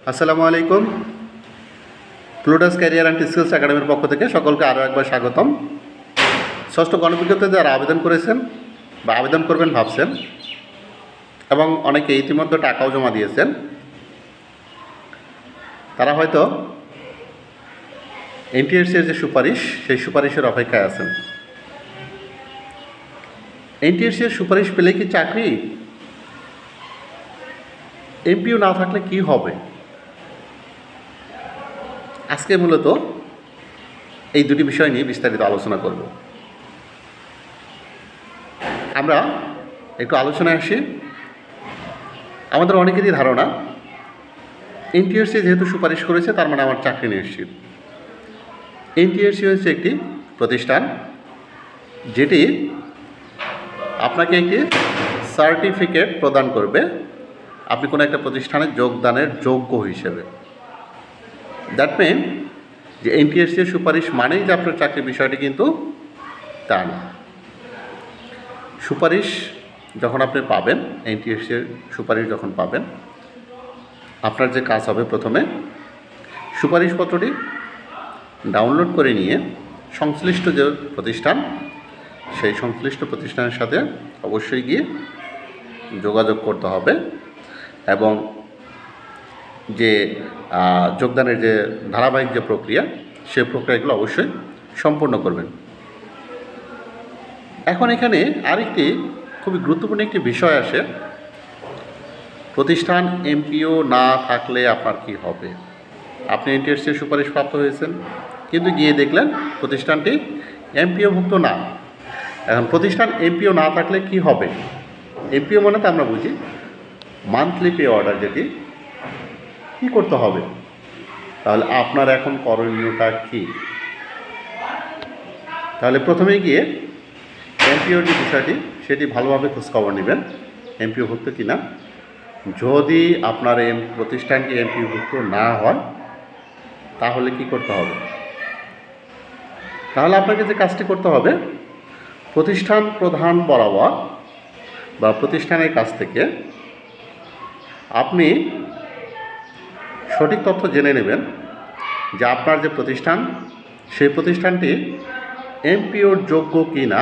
আসসালামু আলাইকুম। প্লুটাস career and skills একাডেমির পক্ষ থেকে সকলকে আরও একবার স্বাগতম। ষষ্ঠ গণবিজ্ঞপ্তিতে যারা আবেদন করেছেন বা আবেদন করবেন ভাবছেন এবং অনেকে ইতিমধ্যে টাকাও জমা দিয়েছেন, তারা হয়তো এনটিএসসির যে সুপারিশ সেই সুপারিশের অপেক্ষায় আছেন। এনটিএসসির সুপারিশ পেলে কি চাকরি? এমপিও না থাকলে কি হবে? আজকে মূলত এই দুটি বিষয় নিয়ে বিস্তারিত আলোচনা করব। আমরা একটু আলোচনায় আসি। আমাদের অনেকেরই ধারণা এনটিএসসি যেহেতু সুপারিশ করেছে তার মানে আমার চাকরি নিশ্চিত। এনটিএসসি হচ্ছে একটি প্রতিষ্ঠান যেটি আপনাকে একটি সার্টিফিকেট প্রদান করবে আপনি কোনো একটা প্রতিষ্ঠানে যোগদানের যোগ্য হিসেবে। দ্যাট মিন যে এনটিএসসির সুপারিশ মানেই যে আপনার চাকরি, বিষয়টি কিন্তু তা না। সুপারিশ যখন আপনি পাবেন, এনটিএসসির সুপারিশ যখন পাবেন, আপনার যে কাজ হবে, প্রথমে সুপারিশপত্রটি ডাউনলোড করে নিয়ে সংশ্লিষ্ট যে প্রতিষ্ঠান সেই সংশ্লিষ্ট প্রতিষ্ঠানের সাথে অবশ্যই গিয়ে যোগাযোগ করতে হবে এবং যে যোগদানের যে ধারাবাহিক যে প্রক্রিয়া সেই প্রক্রিয়াগুলো অবশ্যই সম্পূর্ণ করবেন। এখন এখানে আরেকটি খুবই গুরুত্বপূর্ণ একটি বিষয় আসে, প্রতিষ্ঠান এমপিও না থাকলে আপনার কি হবে? আপনি এনটিএসসির সুপারিশ প্রাপ্ত হয়েছেন কিন্তু গিয়ে দেখলেন প্রতিষ্ঠানটি এমপিওভুক্ত না। এখন প্রতিষ্ঠান এমপিও না থাকলে কি হবে? এমপিও মানে তো আমরা বুঝি মান্থলি পে অর্ডার, যেটি কী করতে হবে? তাহলে আপনার এখন করণীয়টা কী? তাহলে প্রথমেই গিয়ে এমপিওর যে বিষয়টি সেটি ভালোভাবে খোঁজখবর নেবেন, এমপিওভুক্ত কি না। যদি আপনার প্রতিষ্ঠানটি এমপিওভুক্ত না হয় তাহলে কি করতে হবে? তাহলে আপনাকে যে কাজটি করতে হবে, প্রতিষ্ঠান প্রধান বরাবর বা প্রতিষ্ঠানের কাছ থেকে আপনি সঠিক তথ্য জেনে নেবেন যে আপনার যে প্রতিষ্ঠান সেই প্রতিষ্ঠানটি এমপিওর যোগ্য কি না,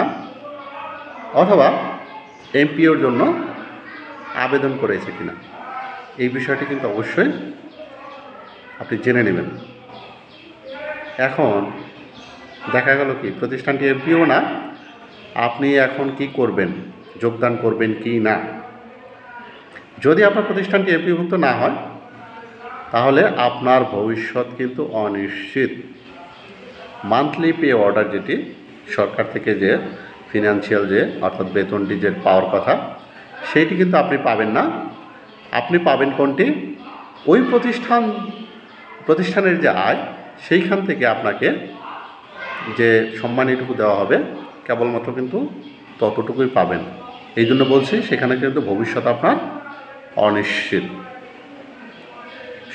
অথবা এমপিওর জন্য আবেদন করেছে কি না। এই বিষয়টি কিন্তু অবশ্যই আপনি জেনে নেবেন। এখন দেখা গেল কি প্রতিষ্ঠানটি এমপিও না, আপনি এখন কি করবেন? যোগদান করবেন কি না? যদি আপনার প্রতিষ্ঠানটি এমপিওভুক্ত না হয় তাহলে আপনার ভবিষ্যৎ কিন্তু অনিশ্চিত। মান্থলি পে অর্ডার, যেটি সরকার থেকে যে ফিনান্সিয়াল যে অর্থাৎ বেতনটি যে পাওয়ার কথা, সেইটি কিন্তু আপনি পাবেন না। আপনি পাবেন কোনটি? ওই প্রতিষ্ঠানের যে আয় সেইখান থেকে আপনাকে যে সম্মানীটুকু দেওয়া হবে কেবলমাত্র কিন্তু ততটুকুই পাবেন। এই জন্য বলছি সেখানে কিন্তু ভবিষ্যৎ আপনার অনিশ্চিত।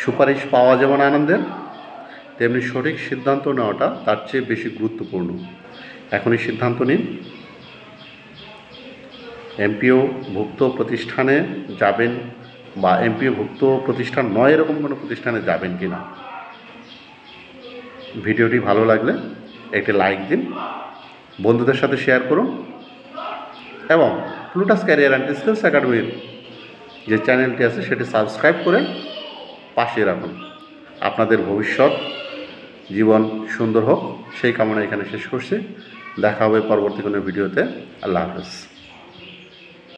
সুপারিশ পাওয়া যেমন আনন্দের, তেমনি সঠিক সিদ্ধান্ত নেওয়াটা তার চেয়ে বেশি গুরুত্বপূর্ণ। এখনই সিদ্ধান্ত নিন, এমপিওভুক্ত প্রতিষ্ঠানে যাবেন বা এমপিওভুক্ত প্রতিষ্ঠান নয় এরকম কোনো প্রতিষ্ঠানে যাবেন কি না। ভিডিওটি ভালো লাগলে একটি লাইক দিন, বন্ধুদের সাথে শেয়ার করুন এবং প্লুটাস ক্যারিয়ার অ্যান্ড স্কিলস একাডেমির যে চ্যানেলটি আছে সেটি সাবস্ক্রাইব করে পাশে রাখুন। আপনাদের ভবিষ্যৎ জীবন সুন্দর হোক সেই কামনা এখানে শেষ করছি। দেখা হবে পরবর্তী কোনো ভিডিওতে। আল্লাহ হাফেজ।